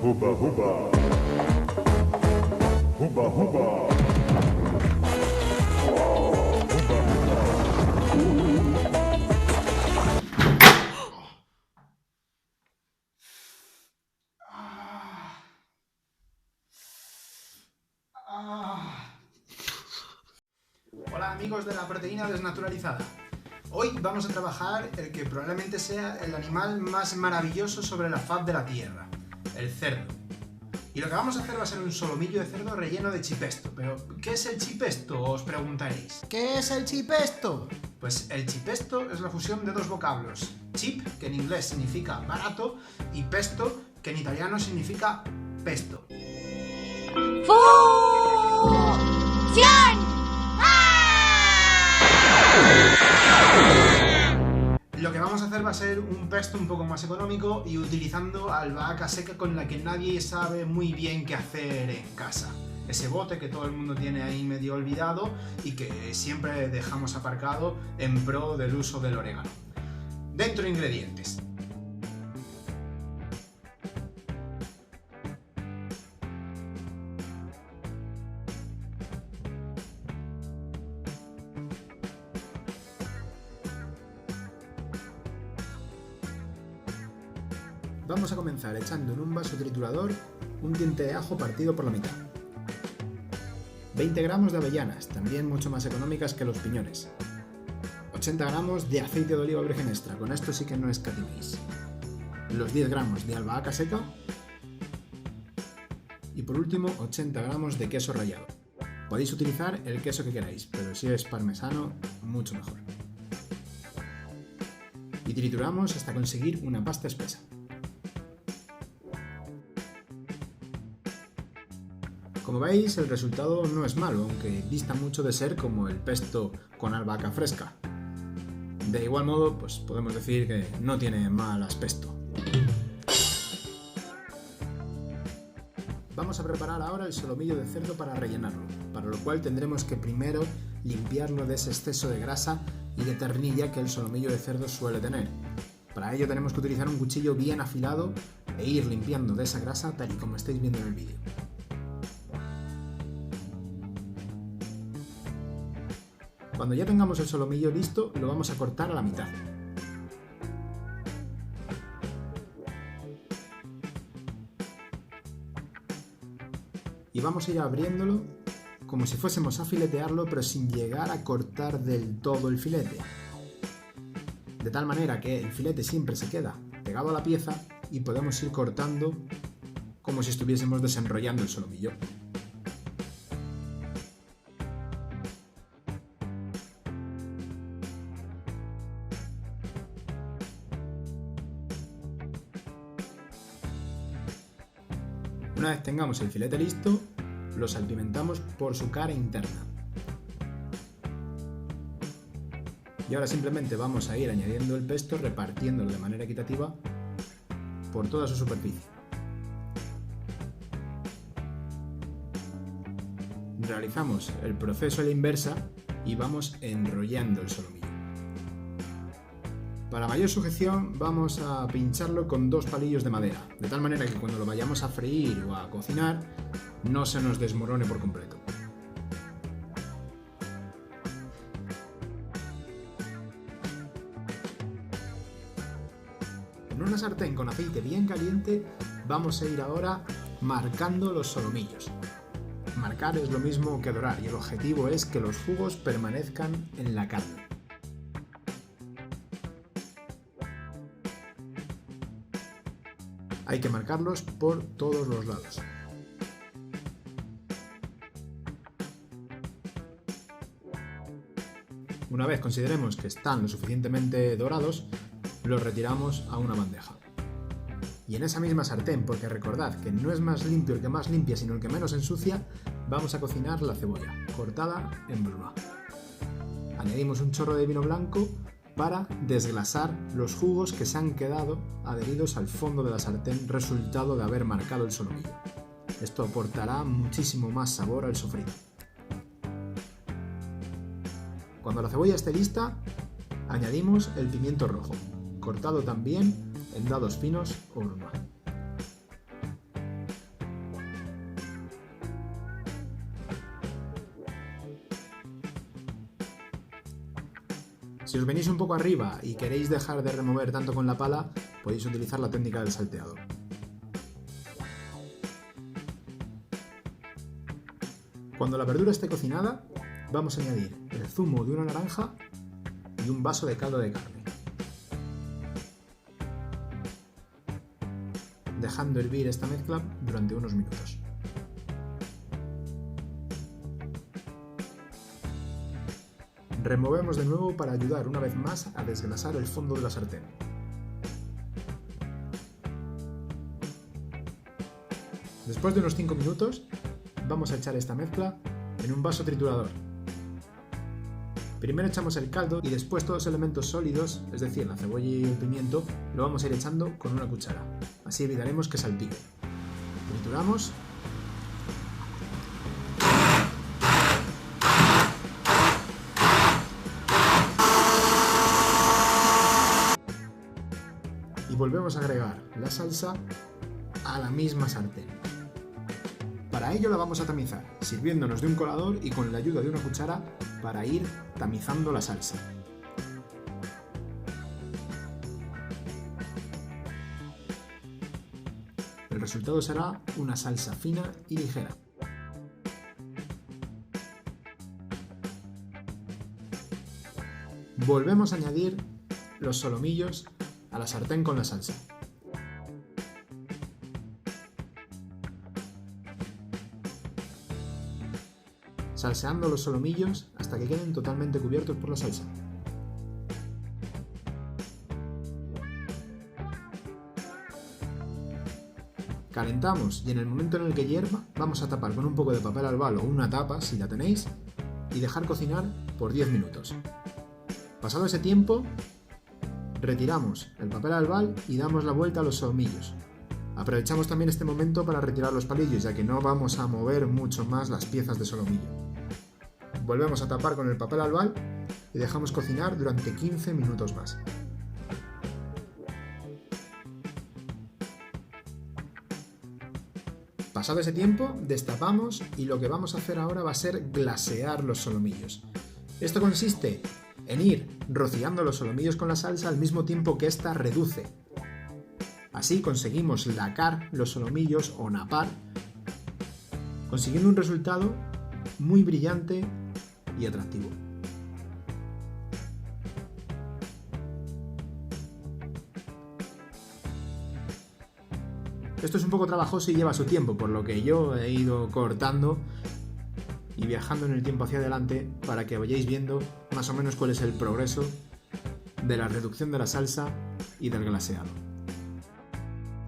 Hubba hubba. Hubba hubba. Hola amigos de la proteína desnaturalizada. Hoy vamos a trabajar el que probablemente sea el animal más maravilloso sobre la faz de la tierra, el cerdo. Y lo que vamos a hacer va a ser un solomillo de cerdo relleno de chipesto. Pero, ¿qué es el chipesto? Os preguntaréis. ¿Qué es el chipesto? Pues el chipesto es la fusión de dos vocablos. Chip, que en inglés significa barato, y pesto, que en italiano significa pesto. Lo que vamos a hacer va a ser un pesto un poco más económico y utilizando albahaca seca con la que nadie sabe muy bien qué hacer en casa. Ese bote que todo el mundo tiene ahí medio olvidado y que siempre dejamos aparcado en pro del uso del orégano. Dentro ingredientes. Vamos a comenzar echando en un vaso triturador un diente de ajo partido por la mitad. 20 gramos de avellanas, también mucho más económicas que los piñones. 80 gramos de aceite de oliva virgen extra, con esto sí que no escatiméis. Los 10 gramos de albahaca seca. Y por último 80 gramos de queso rallado. Podéis utilizar el queso que queráis, pero si es parmesano, mucho mejor. Y trituramos hasta conseguir una pasta espesa. Como veis, el resultado no es malo, aunque dista mucho de ser como el pesto con albahaca fresca. De igual modo, pues podemos decir que no tiene mal aspecto. Vamos a preparar ahora el solomillo de cerdo para rellenarlo, para lo cual tendremos que primero limpiarlo de ese exceso de grasa y de ternilla que el solomillo de cerdo suele tener. Para ello tenemos que utilizar un cuchillo bien afilado e ir limpiando de esa grasa tal y como estáis viendo en el vídeo. Cuando ya tengamos el solomillo listo, lo vamos a cortar a la mitad. Y vamos a ir abriéndolo como si fuésemos a filetearlo, pero sin llegar a cortar del todo el filete. De tal manera que el filete siempre se queda pegado a la pieza y podemos ir cortando como si estuviésemos desenrollando el solomillo. Una vez tengamos el filete listo, lo salpimentamos por su cara interna. Y ahora simplemente vamos a ir añadiendo el pesto, repartiéndolo de manera equitativa por toda su superficie. Realizamos el proceso a la inversa y vamos enrollando el solomillo. Para mayor sujeción vamos a pincharlo con dos palillos de madera, de tal manera que cuando lo vayamos a freír o a cocinar no se nos desmorone por completo. En una sartén con aceite bien caliente vamos a ir ahora marcando los solomillos. Marcar es lo mismo que dorar y el objetivo es que los jugos permanezcan en la carne. Hay que marcarlos por todos los lados. Una vez consideremos que están lo suficientemente dorados, los retiramos a una bandeja. Y en esa misma sartén, porque recordad que no es más limpio el que más limpia, sino el que menos ensucia, vamos a cocinar la cebolla, cortada en brunoise. Añadimos un chorro de vino blanco para desglasar los jugos que se han quedado adheridos al fondo de la sartén, resultado de haber marcado el solomillo. Esto aportará muchísimo más sabor al sofrito. Cuando la cebolla esté lista, añadimos el pimiento rojo, cortado también en dados finos o brunoise. Si os venís un poco arriba y queréis dejar de remover tanto con la pala, podéis utilizar la técnica del salteado. Cuando la verdura esté cocinada, vamos a añadir el zumo de una naranja y un vaso de caldo de carne, dejando hervir esta mezcla durante unos minutos. Removemos de nuevo para ayudar una vez más a desgrasar el fondo de la sartén. Después de unos 5 minutos, vamos a echar esta mezcla en un vaso triturador. Primero echamos el caldo y después todos los elementos sólidos, es decir, la cebolla y el pimiento, lo vamos a ir echando con una cuchara. Así evitaremos que salpique. Trituramos. Y volvemos a agregar la salsa a la misma sartén. Para ello la vamos a tamizar, sirviéndonos de un colador y con la ayuda de una cuchara para ir tamizando la salsa. El resultado será una salsa fina y ligera. Volvemos a añadir los solomillos a la sartén con la salsa. Salseando los solomillos hasta que queden totalmente cubiertos por la salsa. Calentamos y en el momento en el que hierva vamos a tapar con un poco de papel albal o una tapa si la tenéis y dejar cocinar por 10 minutos. Pasado ese tiempo, retiramos el papel albal y damos la vuelta a los solomillos. Aprovechamos también este momento para retirar los palillos, ya que no vamos a mover mucho más las piezas de solomillo. Volvemos a tapar con el papel albal y dejamos cocinar durante 15 minutos más. Pasado ese tiempo, destapamos y lo que vamos a hacer ahora va a ser glasear los solomillos. Esto consiste en ir rociando los solomillos con la salsa al mismo tiempo que ésta reduce. Así conseguimos lacar los solomillos o napar, consiguiendo un resultado muy brillante y atractivo. Esto es un poco trabajoso y lleva su tiempo, por lo que yo he ido cortando y viajando en el tiempo hacia adelante para que vayáis viendo más o menos cuál es el progreso de la reducción de la salsa y del glaseado.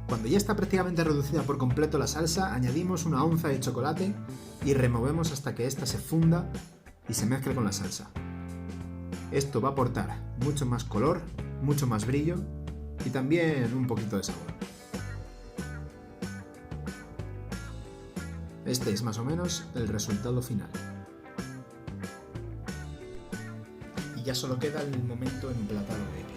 Cuando ya está prácticamente reducida por completo la salsa, añadimos una onza de chocolate y removemos hasta que ésta se funda y se mezcle con la salsa. Esto va a aportar mucho más color, mucho más brillo y también un poquito de sabor. Este es más o menos el resultado final. Y ya solo queda el momento emplatado de ello.